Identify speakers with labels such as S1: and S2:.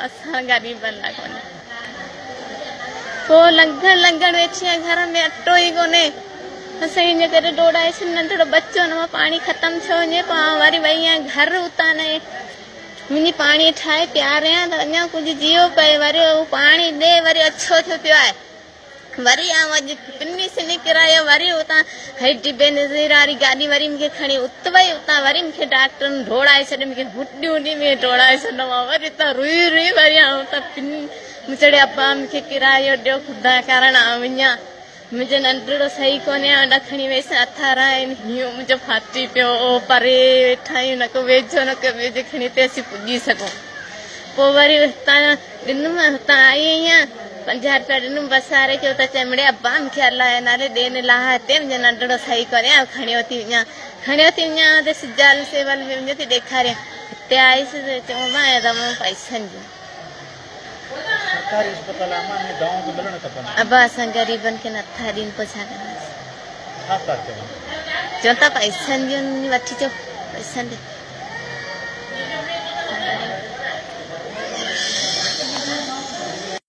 S1: असां ग़रीबन लाइ कोन्हे। पोइ लंघण वेठी आहियां घर में अटो ई कोन्हे, असां इन करे डोड़ाएसि नंढड़ो बच्चो न पाणी ख़तम थियो वञे पोइ वरी वई आहियां घर उतां न मुंहिंजी पाणी ठाहे प्यारियां त अञा कुझु जियो पए, वरी उहो पाणी ॾे वरी अछो थियो पियो आहे, वरी आउं अॼु पिनी सिनी किरायो वरी उतां हेॾी बेनज़ीर वारी गाॾी वरी मूंखे खणी उत वई, उतां वरी मूंखे डॉक्टरनि डोड़ाए छॾियो, मूंखे हुॾियूं हुॾी में डोड़ाए छॾियो वरी उतां रुई रुई वरी आउं उतां पिनी चढ़े अब्बा मूंखे किरायो ॾियो ख़ुदा करणु आउं वञा, मुंहिंजो नंढड़ो सही कोन्हे ॾखणी वेसि अथारा आहिनि, हीअं मुंहिंजो फाटी पियो परे वेठा आहियूं न को वेझो न को वेझो खणी ते असीं पुॼी सघूं। पोइ वरी हुतां ॾिनमि, हुतां आई आहियां 50 रुपया ॾिनमि बस वारे खे, त चइमड़े अब्बा मूंखे अलाह नाले ॾेन लाह हिते मुंहिंजो नंढड़ो सही कोन्हे खणियो थी वञा त सिजाल सेवल में वञो थी ॾेखारियां, हिते आईसि त चयोमांइ दवाऊं पैसनि जूं।
S2: सरकारी अस्पताल में दवाऊं बि मिलणु खपनि।
S1: अब्बा असां ग़रीबनि खे नथा ॾियनि पोइ छा कंदासीं,
S2: छा था चवनि?
S1: चवनि था पैसनि जूं वठी अचो पैसनि ॾे।